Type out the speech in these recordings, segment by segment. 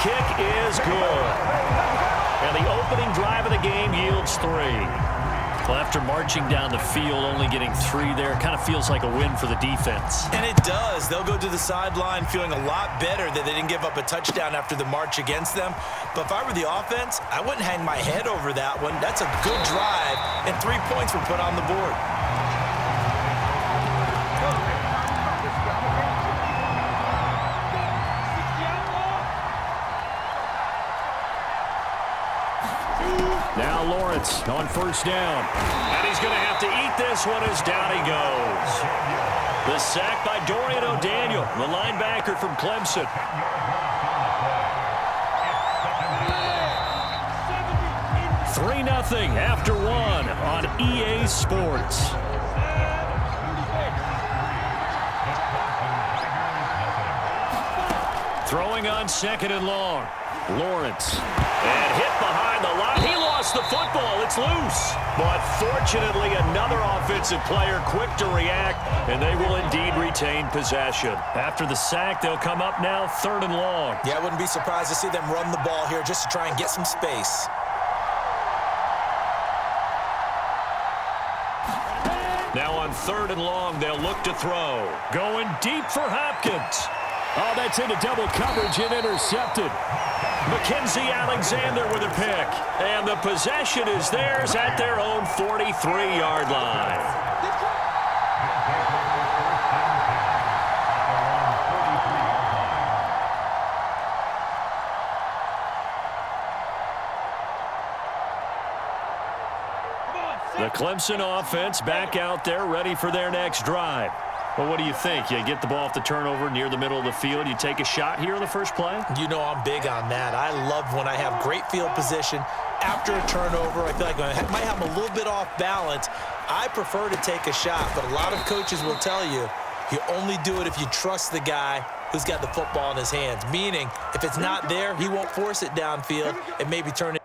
kick is good. And the opening drive of the game yields 3. Well, after marching down the field, only getting 3 there, kind of feels like a win for the defense. And it does. They'll go to the sideline feeling a lot better that they didn't give up a touchdown after the march against them. But if I were the offense, I wouldn't hang my head over that one. That's a good drive, and 3 points were put on the board. Now Lawrence on first down. And he's going to have to eat this one as down he goes. The sack by Dorian O'Daniel, the linebacker from Clemson. Three 0 after 1 on EA Sports. Throwing on 2nd and long. Lawrence. And hit behind the line. He lost the football. It's loose. But fortunately, another offensive player quick to react, and they will indeed retain possession. After the sack, they'll come up now 3rd and long. Yeah, I wouldn't be surprised to see them run the ball here just to try and get some space. Now on 3rd and long, they'll look to throw. Going deep for Hopkins. Oh, that's into double coverage and intercepted. Mackenzie Alexander with a pick. And the possession is theirs at their own 43-yard line. The Clemson offense back out there ready for their next drive. Well, what do you think? You get the ball off the turnover near the middle of the field. You take a shot here on the first play? You know I'm big on that. I love when I have great field position. After a turnover, I feel like I might have a little bit off balance. I prefer to take a shot, but a lot of coaches will tell you, you only do it if you trust the guy who's got the football in his hands. Meaning, if it's not there, he won't force it downfield and maybe turn it.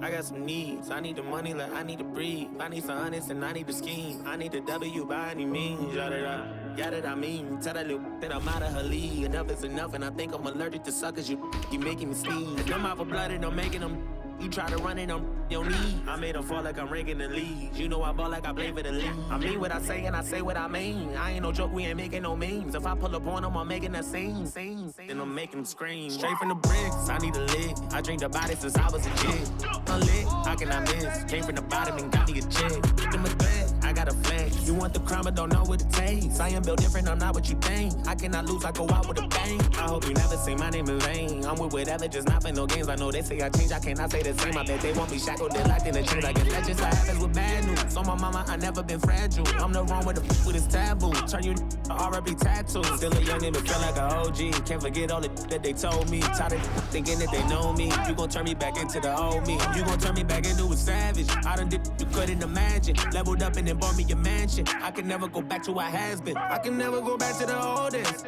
I got some needs. I need the money like I need to breathe. I need some honest and I need to scheme. I need the W by any means. Yada I mean. Tell that little that I'm out of her league. Enough is enough and I think I'm allergic to suckers. You making me sneeze. Them out for blood and I'm making them. You try to run it on your knees. I made them fall like I'm ranking the leagues. You know I ball like I play for the league. I mean what I say and I say what I mean. I ain't no joke, we ain't making no memes. If I pull up on them, I'm making that scene. Then I'm making them scream. Straight from the bricks, I need a lick. I drink the body since I was a kid. Unlit, how can I miss? Came from the bottom and got me a check. Them a threat, I got a flex. You want the crime but don't know what it takes. I am built different, I'm not what you think. I cannot lose, I go out with a bang. I hope you never say my name in vain. I'm with whatever, just not playing no games. I know they say I change, I cannot say the same. I bet they want me shackled, they locked in the chains. I guess that's just what happens with bad news. On my mama, I never been fragile. I'm the wrong with the with his taboo. Turn you to R.I.P. tattoo. Still a youngin' but feel like a OG. Can't forget all the that they told me. Tired of thinking that they know me. You gon' turn me back into the old me. You gon' turn me back into a savage. I done did you couldn't imagine. Leveled up and then bought me a mansion. I can never go back to what has been. I can never go back to the old days.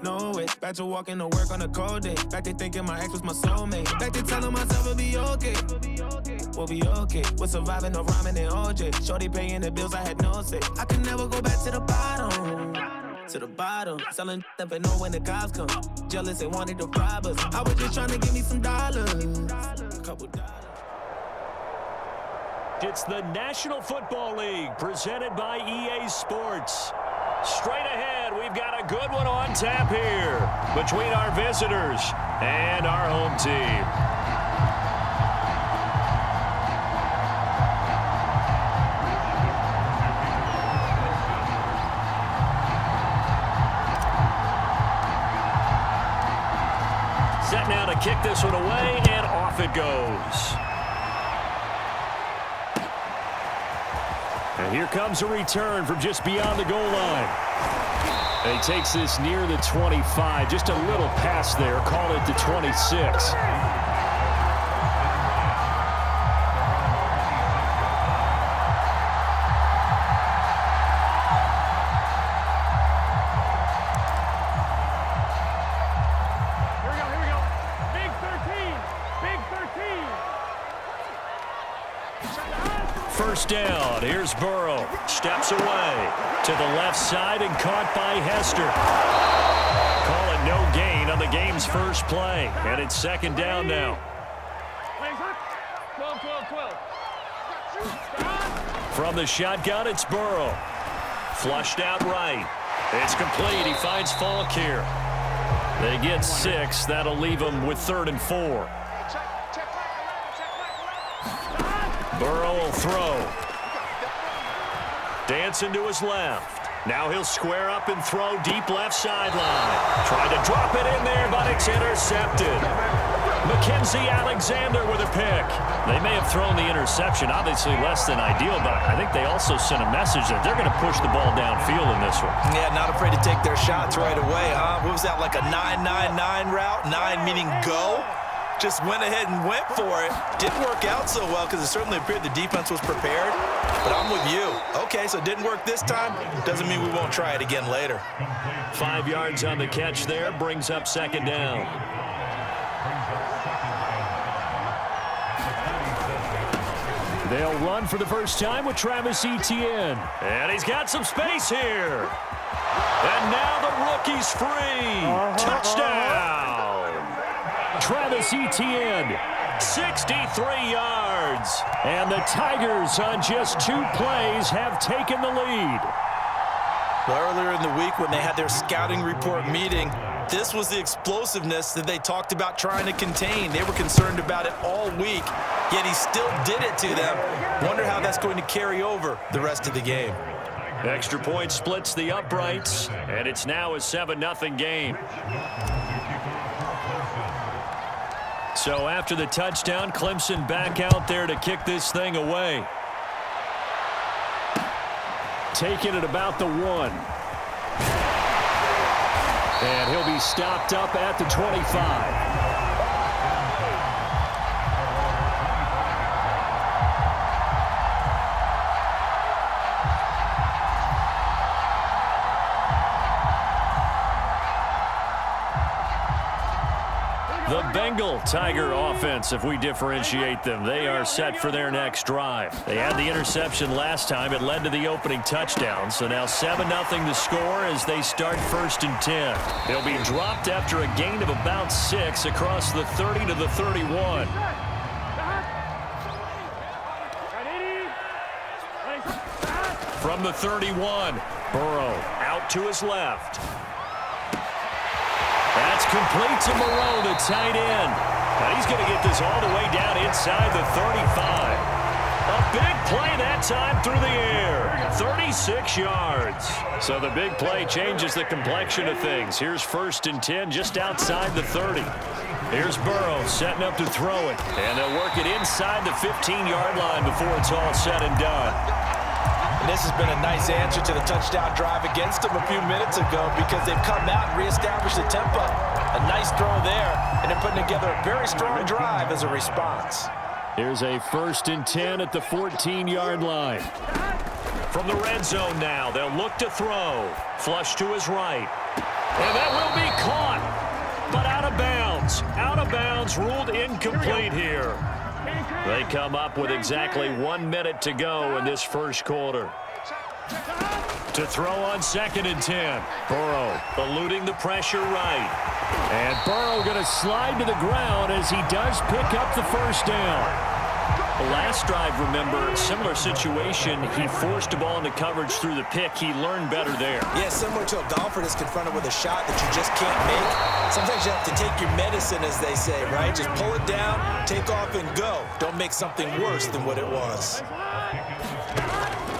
No way. Back to walking to work on a cold day. Back to thinking my ex was my soulmate. Back to telling myself it'll be okay. We'll be okay. We're surviving no rhyming and OJ. Shorty paying the bills, I had no say. I can never go back to the bottom. To the bottom. Selling never know when the cops come. Jealous and wanted to rob us. I was just trying to give me some dollars. A couple dollars. It's the National Football League presented by EA Sports. Straight ahead, we've got a good one on tap here between our visitors and our home team. Set now to kick this one away, and off it goes. And here comes a return from just beyond the goal line. And he takes this near the 25. Just a little pass there. Call it the 26. first down. Here's Burrow. Steps away to the left side and caught by Hester. Call it no gain on the game's first play. And it's second down now. From the shotgun, it's Burrow. Flushed out right. It's complete. He finds Falk here. They get 6. That'll leave them with 3rd and 4. Burrow will throw. Dancing to his left. Now he'll square up and throw deep left sideline. Tried to drop it in there, but it's intercepted. Mackenzie Alexander with a pick. They may have thrown the interception, obviously less than ideal, but I think they also sent a message that they're going to push the ball downfield in this one. Yeah, not afraid to take their shots right away, huh? What was that, like a 9-9-9 route? 9 meaning go? Just went ahead and went for it. Didn't work out so well because it certainly appeared the defense was prepared. But I'm with you. Okay, so it didn't work this time. Doesn't mean we won't try it again later. 5 yards on the catch there. Brings up second down. They'll run for the first time with Travis Etienne. And he's got some space here. And now the rookie's free. Touchdown. Travis Etienne, 63 yards. And the Tigers on just 2 plays have taken the lead. Well, earlier in the week when they had their scouting report meeting, this was the explosiveness that they talked about trying to contain. They were concerned about it all week, yet he still did it to them. Wonder how that's going to carry over the rest of the game. Extra point splits the uprights, and it's now a 7-0 game. So after the touchdown, Clemson back out there to kick this thing away. Taking it about the 1. And he'll be stopped up at the 25. The Bengal Tiger offense, if we differentiate them, they are set for their next drive. They had the interception last time. It led to the opening touchdown. So now 7-0 the score as they start 1st and 10. They'll be dropped after a gain of about 6 across the 30 to the 31. From the 31, Burrow out to his left. That's complete to Moreau, the tight end. Now he's going to get this all the way down inside the 35. A big play that time through the air. 36 yards. So the big play changes the complexion of things. Here's 1st and 10 just outside the 30. Here's Burrow setting up to throw it. And they'll work it inside the 15-yard line before it's all said and done. And this has been a nice answer to the touchdown drive against them a few minutes ago because they've come out and reestablished the tempo. A nice throw there, and they're putting together a very strong drive as a response. Here's a 1st and 10 at the 14-yard line. From the red zone now, they'll look to throw. Flush to his right. And that will be caught, but out of bounds. Out of bounds, ruled incomplete here. They come up with exactly 1 minute to go in this first quarter. To throw on 2nd and 10. Burrow eluding the pressure right. And Burrow going to slide to the ground as he does pick up the first down. The last drive, remember, similar situation. He forced the ball into coverage through the pick. He learned better there. Yeah, similar to a golfer that's confronted with a shot that you just can't make. Sometimes you have to take your medicine, as they say, right? Just pull it down, take off, and go. Don't make something worse than what it was.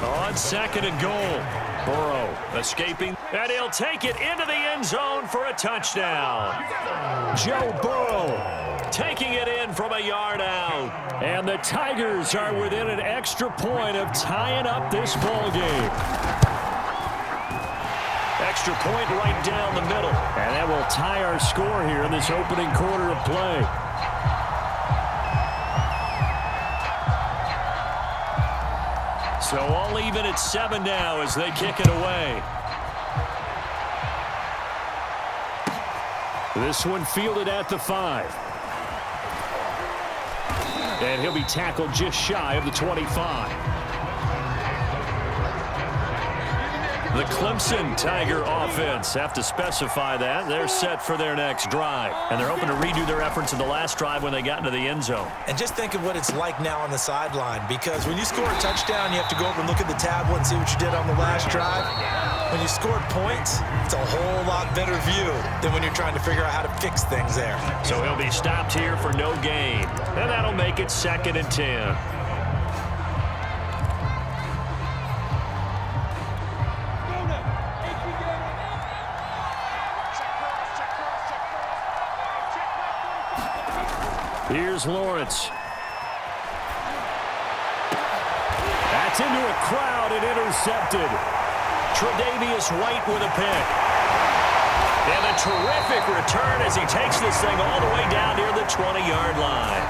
On 2nd and goal. Burrow escaping, and he'll take it into the end zone for a touchdown. Joe Burrow taking it in from a yard out. And the Tigers are within an extra point of tying up this ball game. Extra point right down the middle. And that will tie our score here in this opening quarter of play. So all even at 7 now as they kick it away. This one fielded at the 5. And he'll be tackled just shy of the 25. The Clemson Tiger offense have to specify that. They're set for their next drive. And they're hoping to redo their efforts in the last drive when they got into the end zone. And just think of what it's like now on the sideline, because when you score a touchdown, you have to go over and look at the tablet and see what you did on the last drive. When you scored points, it's a whole lot better view than when you're trying to figure out how to fix things there. So he'll be stopped here for no gain. And that'll make it 2nd and 10. Here's Lawrence. That's into a crowd and intercepted. Tre'Davious White with a pick. And a terrific return as he takes this thing all the way down near the 20-yard line.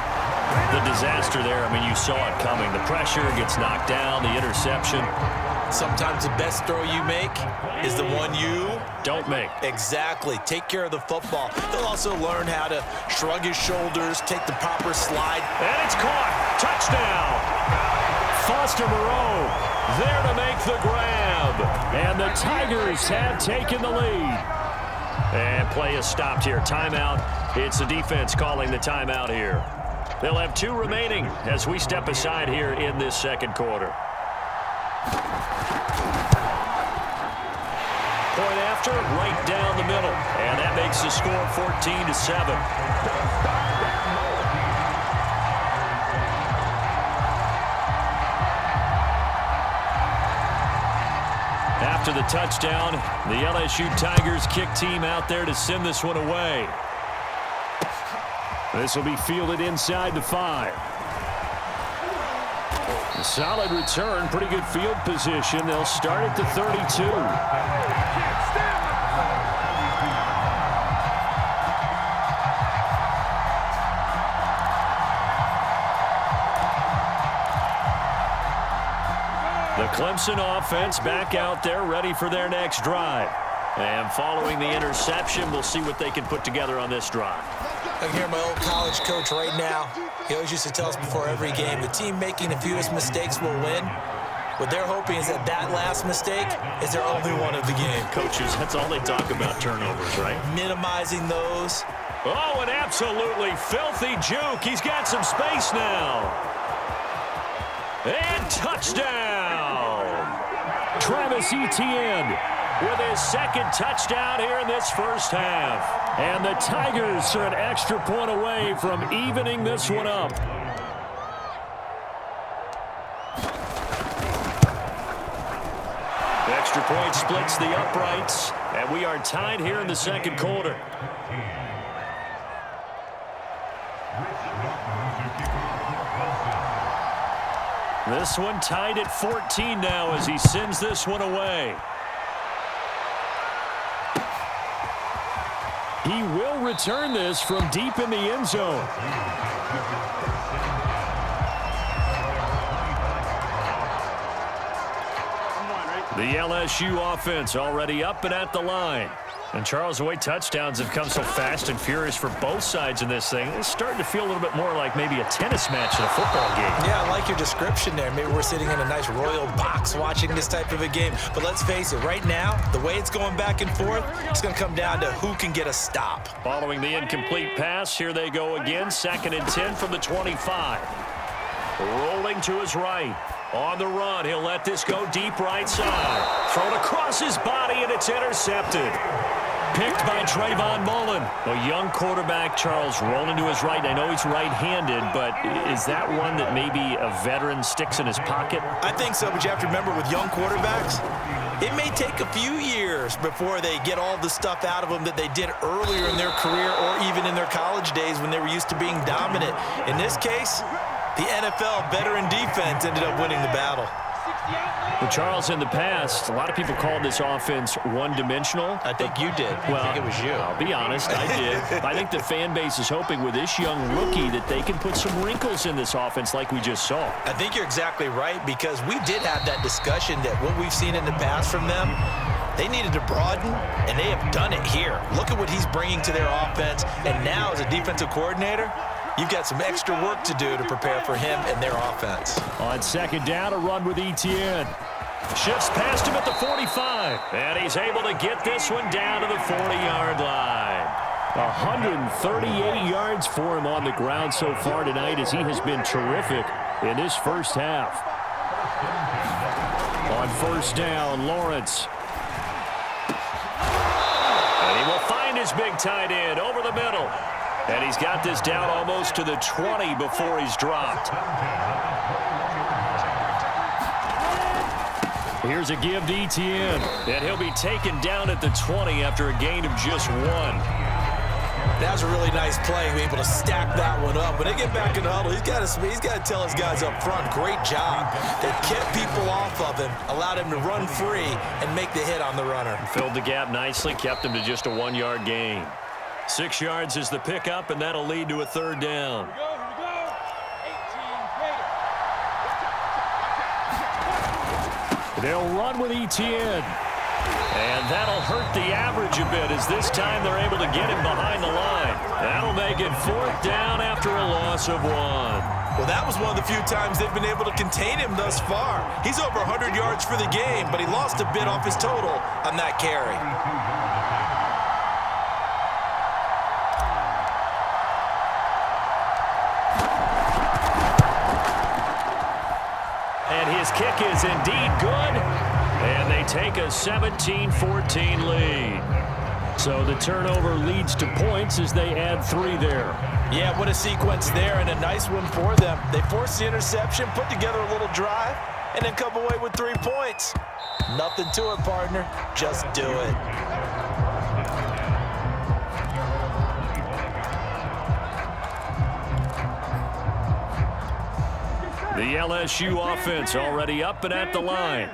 The disaster there, I mean, you saw it coming. The pressure gets knocked down, the interception. Sometimes the best throw you make is the one you don't make. Exactly. Take care of the football. He'll also learn how to shrug his shoulders, take the proper slide. And it's caught. Touchdown. Foster Moreau there to make the grab. And the Tigers have taken the lead. And play is stopped here. Timeout. It's the defense calling the timeout here. They'll have 2 remaining as we step aside here in this second quarter. Point after, right down the middle. And that makes the score 14-7. After the touchdown, the LSU Tigers kick team out there to send this one away. This will be fielded inside the 5. A solid return, pretty good field position. They'll start at the 32. The Clemson offense back out there ready for their next drive. And following the interception, we'll see what they can put together on this drive. I can hear my old college coach right now. He always used to tell us before every game, the team making the fewest mistakes will win. What they're hoping is that last mistake is their only one of the game. Coaches, that's all they talk about, turnovers, right? Minimizing those. Oh, an absolutely filthy juke. He's got some space now. And touchdown! Travis Etienne with his 2nd touchdown here in this first half. And the Tigers are an extra point away from evening this one up. The extra point splits the uprights, and we are tied here in the second quarter. This one tied at 14 now as he sends this one away. He will return this from deep in the end zone. The LSU offense already up and at the line. And Charles, the way touchdowns have come so fast and furious for both sides in this thing, it's starting to feel a little bit more like maybe a tennis match in a football game. Yeah, I like your description there. Maybe we're sitting in a nice royal box watching this type of a game. But let's face it, right now, the way it's going back and forth, it's going to come down to who can get a stop. Following the incomplete pass, here they go again. 2nd and 10 from the 25. Rolling to his right. On the run, he'll let this go deep right side. Thrown across his body, and it's intercepted. Picked by Trayvon Mullen. A young quarterback, Charles, rolling to his right. I know he's right-handed, but is that one that maybe a veteran sticks in his pocket? I think so, but you have to remember with young quarterbacks, it may take a few years before they get all the stuff out of them that they did earlier in their career or even in their college days when they were used to being dominant. In this case, the NFL veteran defense ended up winning the battle. Well, Charles, in the past, a lot of people called this offense one-dimensional. I think you did. Well, I think it was you. I'll be honest, I did. I think the fan base is hoping with this young rookie that they can put some wrinkles in this offense like we just saw. I think you're exactly right, because we did have that discussion that what we've seen in the past from them, they needed to broaden, and they have done it here. Look at what he's bringing to their offense, and now as a defensive coordinator, you've got some extra work to do to prepare for him and their offense. On 2nd down, a run with Etienne. Shifts past him at the 45. And he's able to get this one down to the 40-yard line. 138 yards for him on the ground so far tonight as he has been terrific in this first half. On first down, Lawrence. And he will find his big tight end over the middle. And he's got this down almost to the 20 before he's dropped. Here's a give to Etienne. And he'll be taken down at the 20 after a gain of just 1. That was a really nice play, being able to stack that one up. When they get back in the huddle, he's got to tell his guys up front, great job. They kept people off of him, allowed him to run free and make the hit on the runner. Filled the gap nicely, kept him to just a 1-yard gain. 6 yards is the pickup, and that'll lead to a third down. Here we go. 18, They'll run with Etienne. And that'll hurt the average a bit as this time they're able to get him behind the line. That'll make it 4th down after a loss of 1. Well, that was one of the few times they've been able to contain him thus far. He's over 100 yards for the game, but he lost a bit off his total on that carry. And his kick is indeed good. And they take a 17-14 lead. So the turnover leads to points as they add 3 there. Yeah, what a sequence there, and a nice one for them. They forced the interception, put together a little drive, and then come away with 3 points. Nothing to it, partner. Just do it. The LSU offense already up and at the line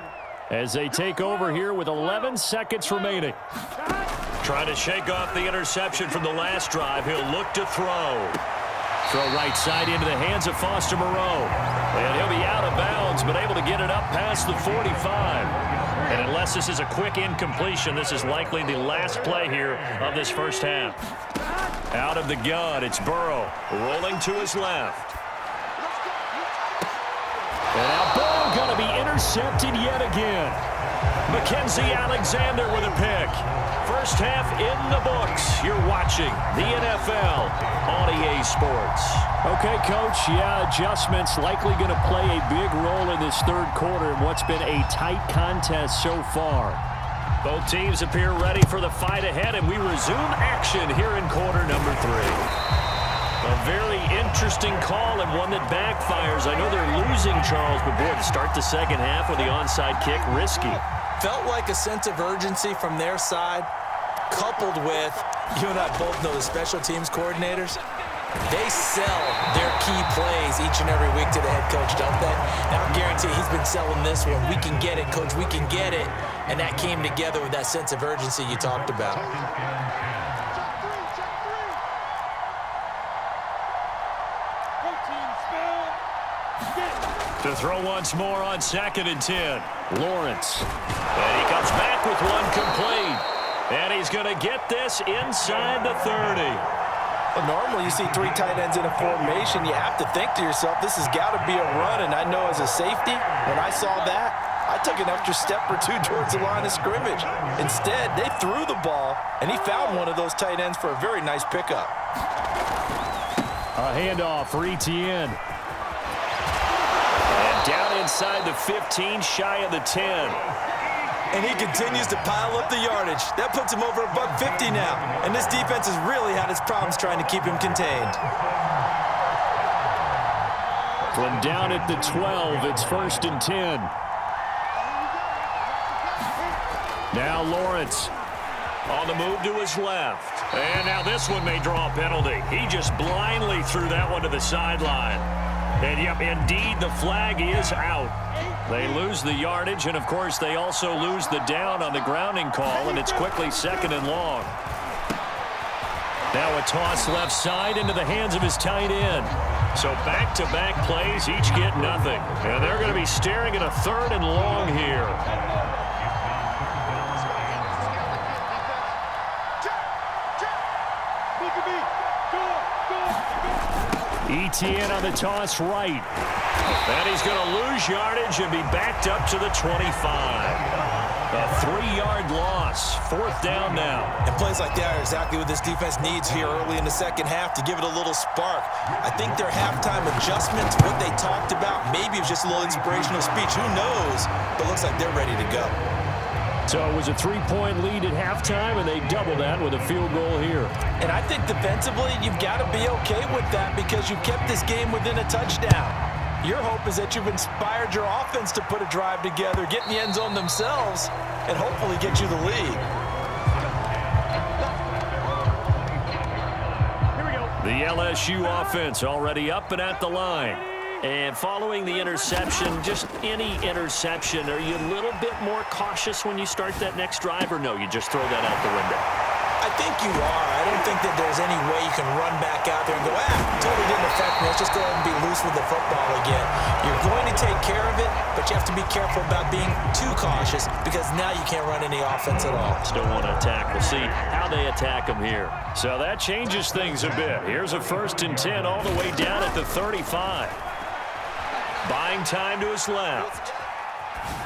as they take over here with 11 seconds remaining. Trying to shake off the interception from the last drive. He'll look to throw. Throw right side into the hands of Foster Moreau. And he'll be out of bounds, but able to get it up past the 45. And unless this is a quick incompletion, this is likely the last play here of this first half. Out of the gun, it's Burrow rolling to his left. And now Burrow going to be intercepted yet again. Mackenzie Alexander with a pick. First half in the books. You're watching the NFL on EA Sports. Okay, Coach, yeah, adjustments likely going to play a big role in this third quarter in what's been a tight contest so far. Both teams appear ready for the fight ahead, and we resume action here in quarter number 3. A very interesting call and one that backfires. I know they're losing, Charles, but boy, to start the second half with the onside kick, risky. Felt like a sense of urgency from their side, coupled with, you and I both know the special teams coordinators, they sell their key plays each and every week to the head coach, don't they? And I guarantee he's been selling this one. We can get it, coach, we can get it. And that came together with that sense of urgency you talked about. To throw once more on 2nd and 10. Lawrence. And he comes back with one complete. And he's going to get this inside the 30. Well, normally you see 3 tight ends in a formation. You have to think to yourself, this has got to be a run. And I know as a safety, when I saw that, I took an extra step or 2 towards the line of scrimmage. Instead, they threw the ball, and he found one of those tight ends for a very nice pickup. A handoff for Etienne. Down inside the 15, shy of the 10. And he continues to pile up the yardage. That puts him over $150 now. And this defense has really had its problems trying to keep him contained. From down at the 12, it's 1st and 10. Now Lawrence. On the move to his left. And now this one may draw a penalty. He just blindly threw that one to the sideline. And, yep, indeed, the flag is out. They lose the yardage, and, of course, they also lose the down on the grounding call, and it's quickly 2nd and long. Now a toss left side into the hands of his tight end. So back-to-back plays, each get nothing. And they're going to be staring at a 3rd and long here. Etienne on the toss right. And he's going to lose yardage and be backed up to the 25. A 3-yard loss. 4th down now. And plays like that are exactly what this defense needs here early in the second half to give it a little spark. I think their halftime adjustments, what they talked about, maybe it was just a little inspirational speech. Who knows? But looks like they're ready to go. So it was a 3-point lead at halftime, and they doubled that with a field goal here. And I think defensively, you've got to be okay with that because you kept this game within a touchdown. Your hope is that you've inspired your offense to put a drive together, get in the end zone themselves, and hopefully get you the lead. The LSU offense already up and at the line. And following the interception, just any interception, are you a little bit more cautious when you start that next drive, or no, you just throw that out the window? I think you are. I don't think that there's any way you can run back out there and go, totally didn't affect me. Let's just go ahead and be loose with the football again. You're going to take care of it, but you have to be careful about being too cautious because now you can't run any offense at all. Still want to attack. We'll see how they attack them here. So that changes things a bit. Here's a 1st and 10 all the way down at the 35. Buying time to his left.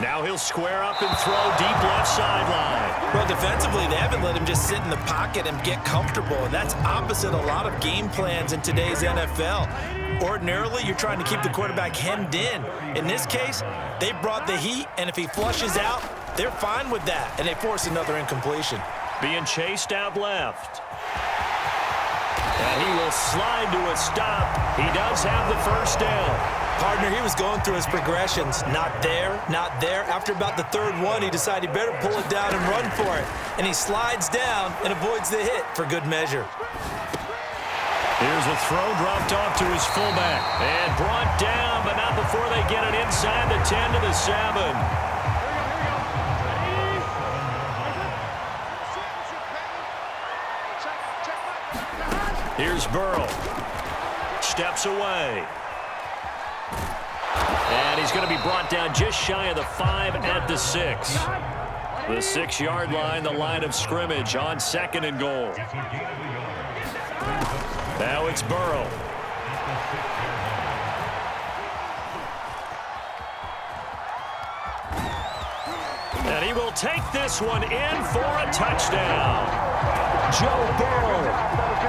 Now he'll square up and throw deep left sideline. Well, defensively, they haven't let him just sit in the pocket and get comfortable, and that's opposite a lot of game plans in today's NFL. Ordinarily, you're trying to keep the quarterback hemmed in. In this case, they brought the heat, and if he flushes out, they're fine with that, and they force another incompletion. Being chased out left. And he will slide to a stop. He does have the 1st down. Partner, he was going through his progressions. Not there, not there. After about the 3rd one, he decided he better pull it down and run for it. And he slides down and avoids the hit for good measure. Here's a throw dropped off to his fullback. And brought down, but not before they get it inside the 10 to the 7. Here's Burrow. Steps away. And he's going to be brought down just shy of the 5 at the 6. The 6-yard line, the line of scrimmage on 2nd and goal. Now it's Burrow. And he will take this one in for a touchdown. Joe Burrow,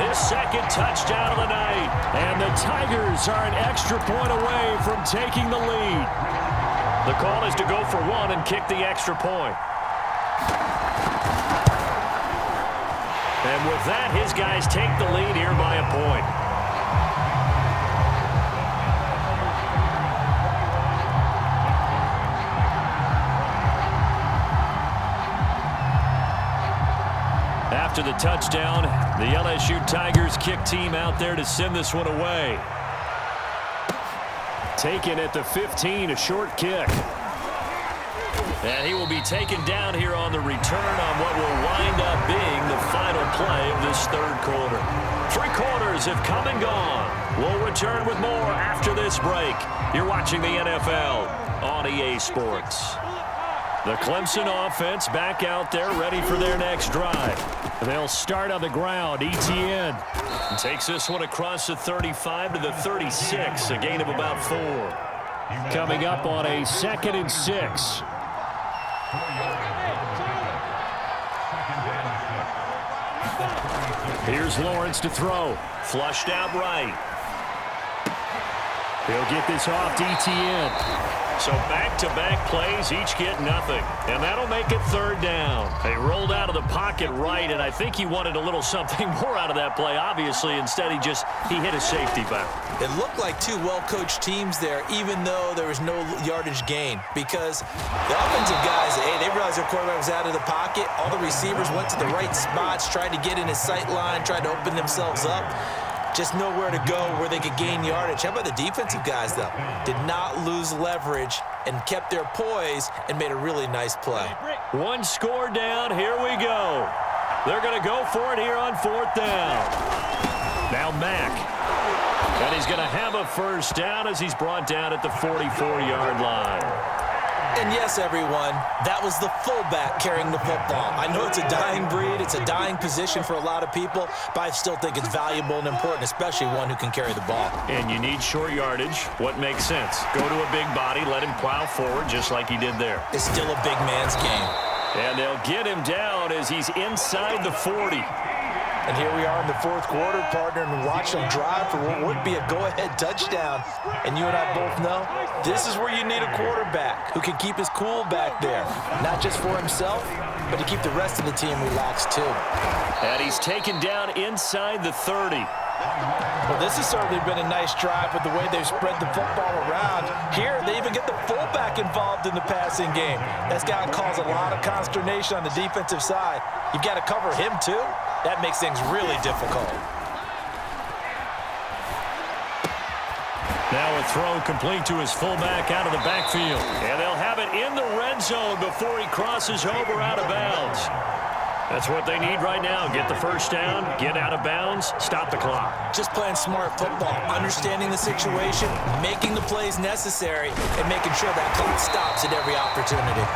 his 2nd touchdown of the night. And the Tigers are an extra point away from taking the lead. The call is to go for 1 and kick the extra point. And with that, his guys take the lead here by a point. After the touchdown, the LSU Tigers kick team out there to send this one away. Taken at the 15, a short kick. And he will be taken down here on the return on what will wind up being the final play of this 3rd quarter. 3 quarters have come and gone. We'll return with more after this break. You're watching the NFL on EA Sports. The Clemson offense back out there ready for their next drive. They'll start on the ground. Etienne takes this one across the 35 to the 36, a gain of about 4. Coming up on a 2nd and 6. Here's Lawrence to throw. Flushed out right. He'll get this off to Etienne. So back-to-back plays, each get nothing. And that'll make it 3rd down. They rolled out of the pocket right, and I think he wanted a little something more out of that play, obviously. Instead, he hit a safety back. It looked like 2 well-coached teams there, even though there was no yardage gain. Because the offensive guys, they realized their quarterback was out of the pocket. All the receivers went to the right spots, tried to get in his sight line, tried to open themselves up. Just nowhere to go where they could gain yardage. How about the defensive guys, though? Did not lose leverage and kept their poise and made a really nice play. 1 score down. Here we go. They're going to go for it here on 4th down. Now Mack. And he's going to have a 1st down as he's brought down at the 44-yard line. And yes, everyone, that was the fullback carrying the football. I know it's a dying breed, it's a dying position for a lot of people, but I still think it's valuable and important, especially one who can carry the ball. And you need short yardage. What makes sense? Go to a big body, let him plow forward just like he did there. It's still a big man's game. And they'll get him down as he's inside the 40. And here we are in the fourth quarter, partner, and watch them drive for what would be a go-ahead touchdown. And you and I both know this is where you need a quarterback who can keep his cool back there, not just for himself, but to keep the rest of the team relaxed too. And he's taken down inside the 30. Well, this has certainly been a nice drive with the way they've spread the football around. Here, they even get the fullback involved in the passing game. That's got to cause a lot of consternation on the defensive side. You've got to cover him too. That makes things really difficult. Now a throw complete to his fullback out of the backfield. And they'll have it in the red zone before he crosses over out of bounds. That's what they need right now. Get the first down, get out of bounds, stop the clock. Just playing smart football, understanding the situation, making the plays necessary, and making sure that clock stops at every opportunity.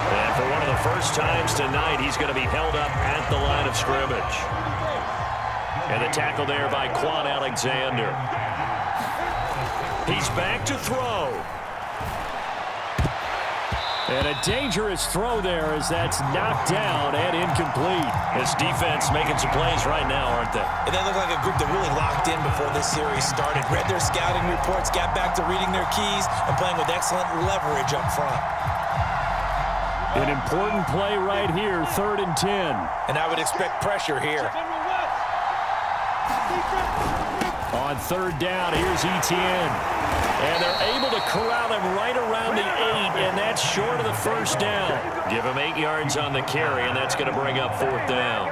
And for one of the first times tonight, he's going to be held up at the line of scrimmage. And the tackle there by Quan Alexander. He's back to throw. And a dangerous throw there as that's knocked down and incomplete. This defense making some plays right now, aren't they? And they look like a group that really locked in before this series started. Read their scouting reports, got back to reading their keys, and playing with excellent leverage up front. An important play right here, 3rd and 10. And I would expect pressure here. On 3rd down, here's Etienne. And they're able to corral him right around the 8, and that's short of the first down. Give him 8 yards on the carry, and that's going to bring up 4th down.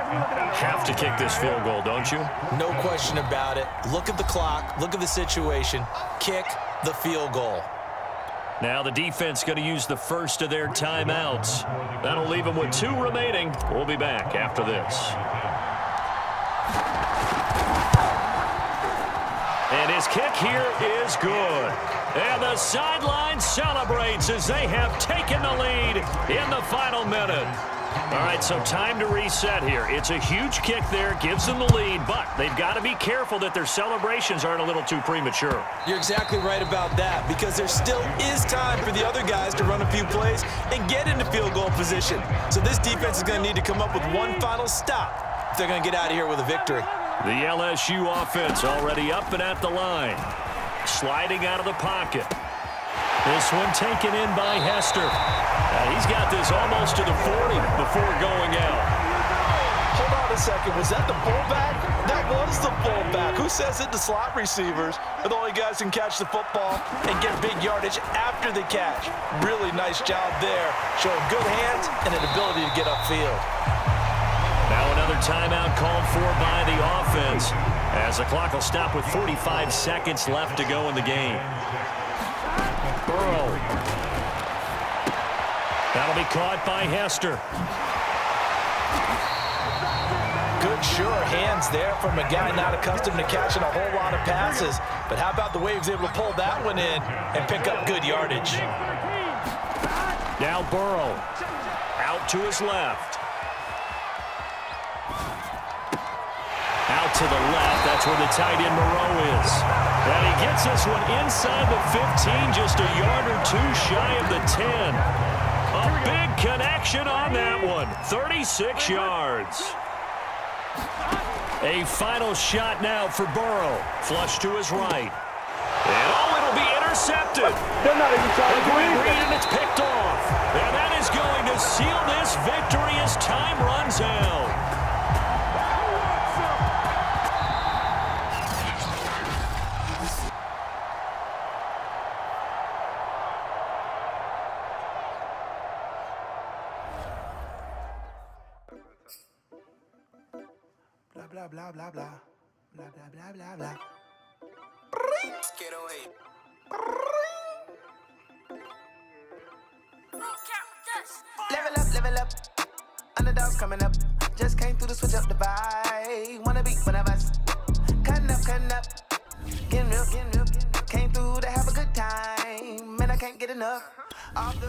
Have to kick this field goal, don't you? No question about it. Look at the clock. Look at the situation. Kick the field goal. Now the defense going to use the first of their timeouts. That'll leave them with 2 remaining. We'll be back after this. And his kick here is good. And the sideline celebrates as they have taken the lead in the final minute. All right, so time to reset here. It's a huge kick there, gives them the lead, but they've got to be careful that their celebrations aren't a little too premature. You're exactly right about that, because there still is time for the other guys to run a few plays and get into field goal position. So this defense is going to need to come up with one final stop if they're going to get out of here with a victory. The LSU offense already up and at the line. Sliding out of the pocket. This one taken in by Hester. He's got this almost to the 40 before going out. Hold on a second. Was that the fullback? That was the fullback. Who says it? The slot receivers are the only guys who can catch the football and get big yardage after the catch. Really nice job there. Showing good hands and an ability to get upfield. Now another timeout called for by the offense as the clock will stop with 45 seconds left to go in the game. Burrow. That'll be caught by Hester. Good, sure hands there from a guy not accustomed to catching a whole lot of passes. But how about the way he was able to pull that one in and pick up good yardage? Now Burrow out to his left. Out to the left, that's where the tight end Moreau is. And he gets this one inside the 15, just a yard or 2 shy of the 10. A big connection on that one, 36 yards. A final shot now for Burrow. Flush to his right. And it'll be intercepted. They're not even trying to Green, and it's picked off. And that is going to seal this victory as time runs out. Blah, blah, blah, blah. Blah, blah, blah, blah, blah. Get away. Level up. Underdogs coming up. Just came through to switch up the vibe. Wanna be one of us. Cutting up. Getting real. Came through to have a good time. Man, I can't get enough. Off the